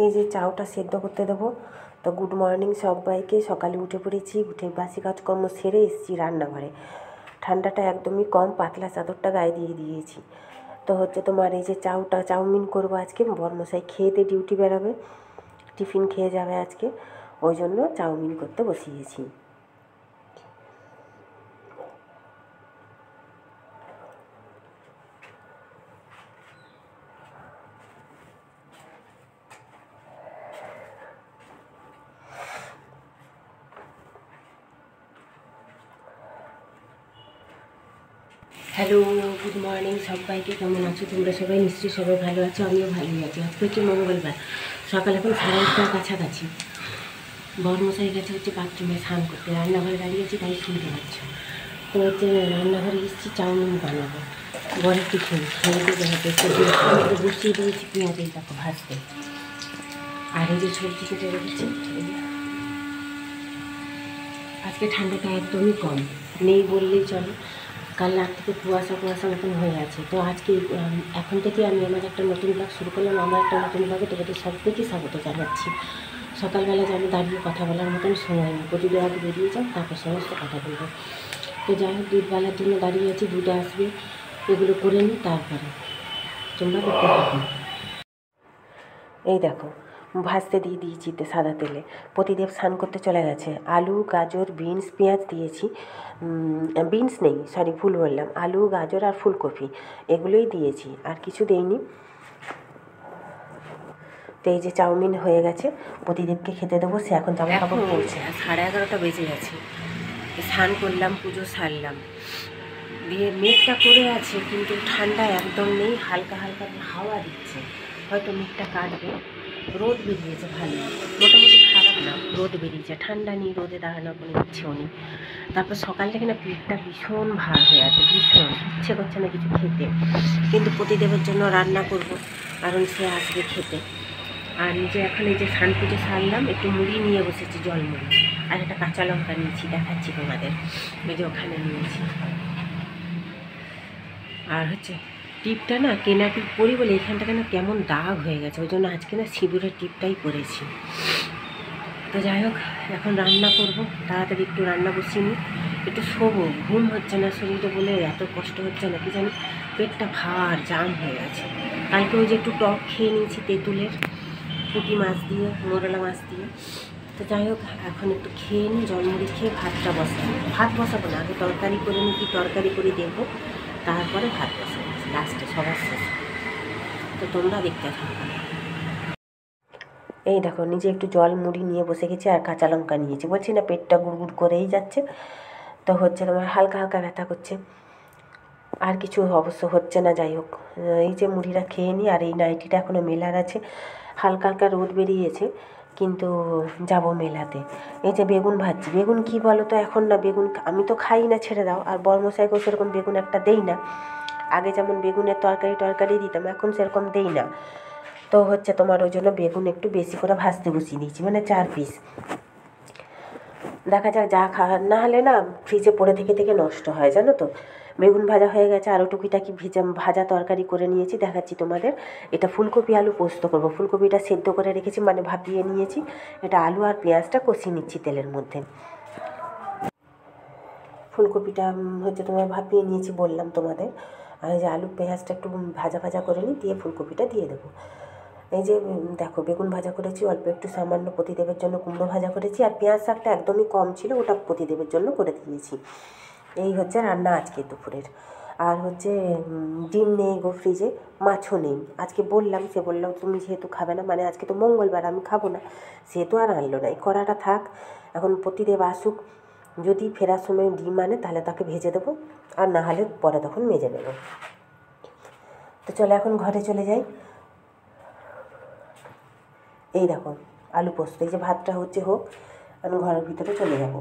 এই যে চাউটা সেদ্ধ করতে দেবো। তো গুড মর্নিং সবাইকে। সকালে উঠে পড়েছি, উঠে বাসি কাজকর্ম সেরে এসেছি রান্নাঘরে। ঠান্ডাটা একদমই কম, পাতলা চাদরটা গায়ে দিয়ে দিয়েছি। তো তোমার এই যে চাউমিন করবো আজকে। বরমশাই খেয়ে ডিউটি বেরোবে, টিফিন খেয়ে যাবে আজকে, ওই জন্য চাউমিন করতে বসিয়েছি। হ্যালো, গুড মর্নিং সবাইকে। কেমন আছো তোমরা সবাই? নিশ্চয়ই সবাই ভালো আছো, আমিও ভালোই আছি। আজকে হচ্ছে মঙ্গলবার, সকাল এখন 8:30টার কাছাকাছি। বরমশাই গেছে বাথরুমে স্নান করতে, রান্নাঘরে দাঁড়িয়েছি তাই শুনতে পাচ্ছ। তো রান্নাঘরে এসেছি চাউমিন বানাবো, বরের টিফিন খেয়ে একটু বসিয়ে দিয়েছি পেঁয়াজ এই দেখো ভাজতে। আর এই যে সবজি কেটে রেখেছি। আজকে ঠান্ডাটা একদমই কম, নেই বললেই চলে। কাল রাত থেকে কুয়াশা মতন হয়ে আছে। তো আজকে এখন থেকে আমি আমার একটা নতুন ব্লগ শুরু করলাম। আমার একটা নতুন ব্লগে তোমাদের সবাইকে স্বাগত জানাচ্ছি। সকালবেলা আমি দাঁড়িয়ে কথা বলার মতন সময় নেই, প্রতিদিন আগে বেরিয়ে যাও, তারপর সমস্ত কথা বলবো। তো যাই হোক, দুধবেলার জন্য দাঁড়িয়ে আছি, দুধ আসবে, এগুলো করে নিই, তারপরে তোমরা দেখতে থাকো। এই দেখো ভাজতে দিয়ে দিয়েছি সাদা তেলে। প্রতিদেব স্নান করতে চলে গেছে। আলু, গাজর, বিনস, পেঁয়াজ দিয়েছি। বিনস নেই, সরি ভুল বললাম, আলু, গাজর আর ফুলকপি এগুলোই দিয়েছি, আর কিছু দেইনি। তো এই যে চাউমিন হয়ে গেছে, প্রতিদেবকে খেতে দেবো। সে এখন জামা কাপড় পরছে। 11:30 বেজে গেছে। স্নান করলাম, পুজো সারলাম, দিয়ে মেঘটা করে আছে কিন্তু ঠান্ডা একদম নেই। হালকা হালকা হাওয়া দিচ্ছে, হয়তো মেঘটা কাটবে। রোদ বেরিয়েছে ভালো, মোটামুটি খারাপ না, রোদ বেরিয়েছে, ঠান্ডা নেই, রোদে দাঁড়ানোর কোনো ইচ্ছেও নেই। তারপর সকাল থেকে না পেটটা ভীষণ ভার হয়ে আছে, ভীষণ ইচ্ছে করছে না কিছু খেতে। কিন্তু প্রতিদেবের জন্য রান্না করব, কারণ সে আসবে খেতে। আর নিজে এখন এই যে স্নান পুজো সারলাম, একটু মুড়ি নিয়ে বসেছি, জল মুড়ি, আর একটা কাঁচা লঙ্কা নিয়েছি, দেখাচ্ছি তোমাদের। এই যে ওখানে নিয়েছি। আর টিপটা না কেনা টিপ পরি বলে এখানটাকে না কেমন দাগ হয়ে গেছে, ওই জন্য আজকে না সিঁদুরের টিপটাই পরেছি। তো যাই হোক, এখন রান্না করব, তাড়াতাড়ি একটু রান্না বসিয়ে নিই, একটু শোবো। ঘুম হচ্ছে না শরীরে বলে এত কষ্ট হচ্ছে না কি জানি, পেটটা ভার জাম হয়ে গেছে। কালকে ওই যে একটু টক খেয়ে নিয়েছি তেঁতুলের, পুঁটি মাছ দিয়ে, মোরলা মাছ দিয়ে। তো যাই হোক, এখন একটু খেয়ে নিই, জলমুড়ি খেয়ে ভাতটা বসাবো। ভাত বসাবো না, আগে তরকারি করে নিই, কি তরকারি করে দেখবো, তারপরে ভাত বসাবো লাস্টে, সবার শেষে। তো তোমরা দেখতে থাকো। এই দেখো, নিজে একটু জল মুড়ি নিয়ে বসে গেছি, আর কাঁচা লঙ্কা নিয়েছি। বলছি না পেটটা গুড়গুড় করেই যাচ্ছে। তো তোমার হালকা হালকা ব্যথা করছে, আর কিছু অবশ্য হচ্ছে না। যাই হোক, এই যে মুড়িটা খেয়ে নিই। আর এই নাইটিটা এখনও মেলার আছে, হালকা হালকা রোদ বেরিয়েছে, কিন্তু যাব মেলাতে। এই যে বেগুন ভাজছি, বেগুন কি বলো তো, এখন না বেগুন আমি তো খাই না, ছেড়ে দাও। আর বর্মশাইকেও সেরকম বেগুন একটা দেই না। আগে যেমন বেগুনের তরকারি দিতাম, এখন সেরকম দেই না। তো তোমার ওই জন্য বেগুন একটু বেশি করে ভাজতে বসিয়ে দিয়েছি, মানে 4 পিস। দেখা যাক, যা খাওয়ার না হলে না ফ্রিজে পড়ে থেকে থেকে নষ্ট হয়, জানো তো। বেগুন ভাজা হয়ে গেছে, আরও টুকিটাকি ভাজা তরকারি করে নিয়েছি, দেখাচ্ছি তোমাদের। এটা ফুলকপি আলু পোস্ত করবো। ফুলকপিটা সেদ্ধ করে রেখেছি, মানে ভাপিয়ে নিয়েছি। এটা আলু আর পেঁয়াজটা কষিয়ে নিচ্ছি তেলের মধ্যে। ফুলকপিটা তোমার ভাপিয়ে নিয়েছি বললাম তোমাদের। আর এই যে আলু পেঁয়াজটা একটু ভাজা ভাজা করে নিই, দিয়ে ফুলকপিটা দিয়ে দেবো। এই যে দেখো, বেগুন ভাজা করেছি অল্প একটু, সামান্য প্রতিদেবের জন্য কুমড়ো ভাজা করেছি, আর পেঁয়াজ শাকটা একদমই কম ছিল, ওটা প্রতিদেবের জন্য করে দিয়েছি। এই রান্না আজকে দুপুরের। আর ডিম নেই গো ফ্রিজে, মাছও নেই। আজকে বললাম, সে বললাম তুমি যেহেতু খাবে না, মানে আজকে তো মঙ্গলবার, আমি খাবো না, সেহেতু আর আনলো না। এই কড়াটা থাক, এখন প্রতিদেব আসুক, যদি ফেরার সময় ডিম আনে তাহলে তাকে ভেজে দেবো, আর না হলে পরে তখন মেজে নেব। তো চলো এখন ঘরে চলে যাই। এই দেখো আলু পোস্ত, এই যে ভাতটা হোক, আমি ঘরের ভিতরে চলে যাব।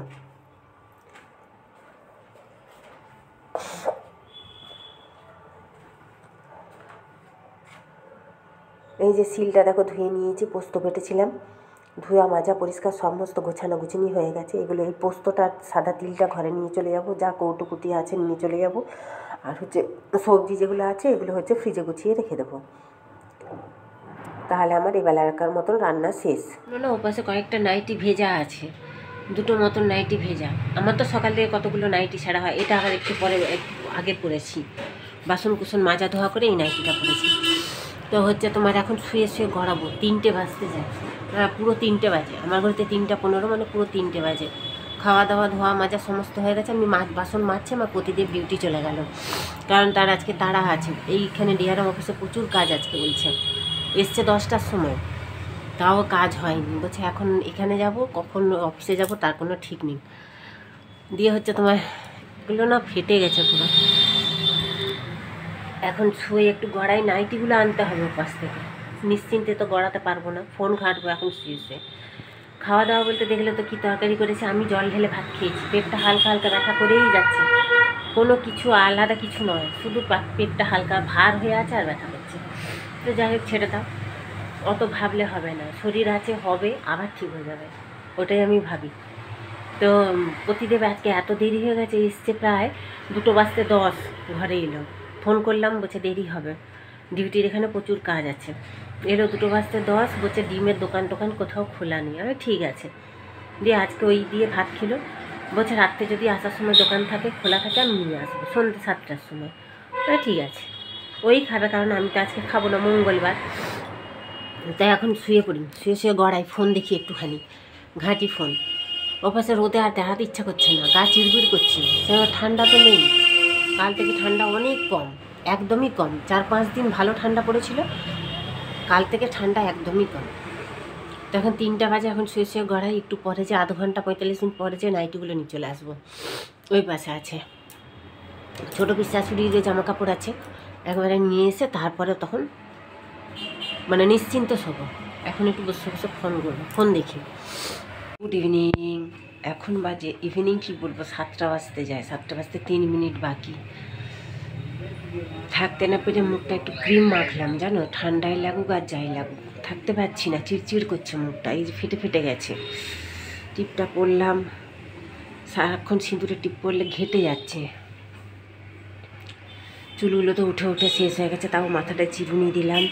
এই যে শিলটা দেখো ধুয়ে নিয়েছি, পোস্ত বেটেছিলাম, ধুয়া মাজা পরিষ্কার সমস্ত গোছানো গুছিনি হয়ে গেছে। এগুলো এই পোস্তটার সাদা তিলটা ঘরে নিয়ে চলে যাব, যা কৌটোকুটি আছে নিয়ে চলে যাব। আর সবজি যেগুলো আছে এগুলো ফ্রিজে গুছিয়ে রেখে দেবো। তাহলে আমার এবেলাকার মতন রান্না শেষ। না, ওপাশে কয়েকটা নাইটি ভেজা আছে, দুটো মতন নাইটি ভেজা। আমার তো সকাল থেকে কতগুলো নাইটি ছাড়া হয়, এটা আবার একটু পরে একটু আগে পরেছি, বাসন কুসন মাজা ধোয়া করে এই নাইটিটা পরেছি। তো হচ্ছে তোমার এখন শুয়ে শুয়ে গড়াবো, 3টে বাজতে যায়, পুরো 3টে বাজে, আমার ঘরেতে 3:15, মানে পুরো 3টে বাজে। খাওয়া দাওয়া ধোয়া মাজা সমস্ত হয়ে গেছে, আমি বাসন মাজছে, আমার প্রতিদেব ডিউটি চলে গেল, কারণ তার আজকে তাড়া আছে। এইখানে ডিআরএম অফিসে প্রচুর কাজ আজকে বলছে, এসছে 10টার সময়, তাও কাজ হয়নি, বলছে এখন এখানে যাব, কখন অফিসে যাব তার কোনো ঠিক নেই। দিয়ে হচ্ছে তোমার এগুলো না ফেটে গেছে পুরো। এখন শুয়ে একটু গড়াই, নাইটিগুলো আনতে হবে ওপাশ থেকে, নিশ্চিন্তে তো গড়াতে পারবো না, ফোন ঘাঁটবো এখন শুয়ে শুয়ে। খাওয়া দাওয়া বলতে দেখলে তো কী তরকারি করেছে, আমি জল ঢেলে ভাত খেয়েছি, পেটটা হালকা হালকা ব্যথা করেই যাচ্ছে, কোনো কিছু আলাদা কিছু নয়, শুধু পেটটা হালকা ভার হয়ে আছে আর ব্যথা করছে। তো যাই হোক, ছেড়ে দাও, অত ভাবলে হবে না, শরীর আছে, হবে, আবার ঠিক হয়ে যাবে, ওটাই আমি ভাবি। তো প্রতিদেব আজকে এত দেরি হয়ে গেছে, এসছে প্রায় 2:10 ঘরে এলো, ফোন করলাম, বলছে দেরি হবে, ডিউটির এখানে প্রচুর কাজ আছে। এলো 2:10, বলছে ডিমের দোকান কোথাও খোলা নেই। আমি ঠিক আছে, দিয়ে আজকে ওই দিয়ে ভাত খেলো, বলছে রাত্রে যদি আসার সময় দোকান থাকে, খোলা থাকে, আমি নিয়ে আসবো সন্ধ্যে 7টার সময়। ঠিক আছে, ওই খাবে, কারণ আমি তো আজকে খাবো না, মঙ্গলবার। তাই এখন শুয়ে পড়ি, শুয়ে শুয়ে গড়াই, ফোন দেখি একটুখানি, ঘাঁটি ফোন। ওপাশে রোদে আর দেখাতে ইচ্ছা করছে না, গা চিড়বিড় করছে, ঠান্ডা তো নেই, কাল থেকে ঠান্ডা অনেক কম, একদমই কম। 4-5 দিন ভালো ঠান্ডা পড়েছিল, কাল থেকে ঠান্ডা একদমই কম। তো এখন 3টা বাজে, এখন শুয়ে শুয়ে গড়াই, একটু পরে যে 0.5 ঘন্টা 45 মিনিট পরে যে নাইটিগুলো নিয়ে চলে আসবো। ওই পাশে আছে ছোটো পিস শাশুড়ির যে জামা কাপড় আছে, একবারে নিয়ে এসে তারপরে তখন মানে নিশ্চিন্ত শোবো। এখন একটু বসে বসে ফোন করবো, ফোন দেখি। গুড ইভিনিং, এখন বাজে ইভিনিং কী বলবো, 7টা বাজতে যায়, 7টা বাজতে 3 মিনিট বাকি। থাকতে না পেরে মুখটা একটু ক্রিম মাখলাম, জানো, ঠান্ডায় লাগুক আর যাই লাগুক, থাকতে পারছি না, চিড়চিড় করছে মুখটা, এই যে ফেটে ফেটে গেছে। টিপটা পরলাম, সারাক্ষণ সিঁদুরে টিপ পরলে ঘেটে যাচ্ছে, চুলগুলো তো উঠে উঠে শেষ হয়ে গেছে, তাও মাথাটা চিরুনি দিলাম,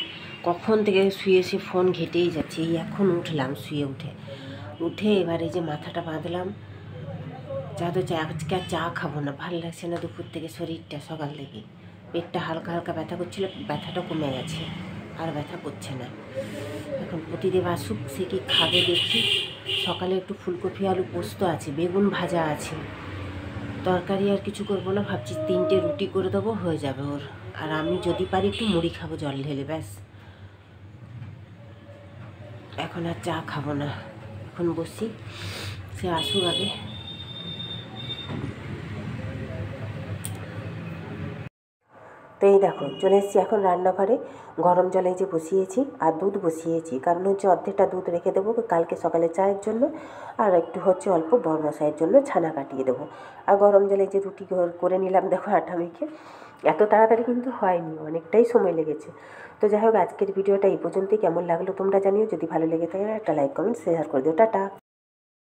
কখন থেকে শুয়ে শুয়ে ফোন ঘেটেই যাচ্ছে, এই এখন উঠলাম, শুয়ে উঠে এবারে যে মাথাটা বাঁধলাম। আজকে আর চা খাবো না, ভালো লাগছে না দুপুর থেকে, শরীরটা সকাল থেকে পেটটা হালকা হালকা ব্যথা করছিল, ব্যথাটা কমে গেছে, আর ব্যথা করছে না। এখন প্রতিদেব আসুক, সে কি খাবে দেখি। সকালে একটু ফুলকপি আলু পোস্ত আছে, বেগুন ভাজা আছে, তরকারি আর কিছু করবো না, ভাবছি 3টে রুটি করে দেবো, হয়ে যাবে ওর। আর আমি যদি পারি একটু মুড়ি খাবো জল ঢেলে, ব্যাস। এখন আর চা খাবো না, এখন বসি, সে আসুক আগে। তো এই দেখো চলে এসেছি এখন রান্নাঘরে, গরম জলে যে বসিয়েছি আর দুধ বসিয়েছি, কারণ হচ্ছে অর্ধেকটা দুধ রেখে দেবো কালকে সকালে চায়ের জন্য, আর একটু হচ্ছে অল্প বড়মশাইয়ের জন্য ছানা কাটিয়ে দেবো। আর গরম জলে যে রুটি করে নিলাম, দেখো আটা মেখে, এত তাড়াতাড়ি কিন্তু হয়নি, অনেকটাই সময় লেগেছে। তো যাই হোক, আজকের ভিডিওটা এই পর্যন্তই। কেমন লাগলো তোমরা জানিও, যদি ভালো লেগে থাকে একটা লাইক কমেন্ট শেয়ার করে দিও, টাটা।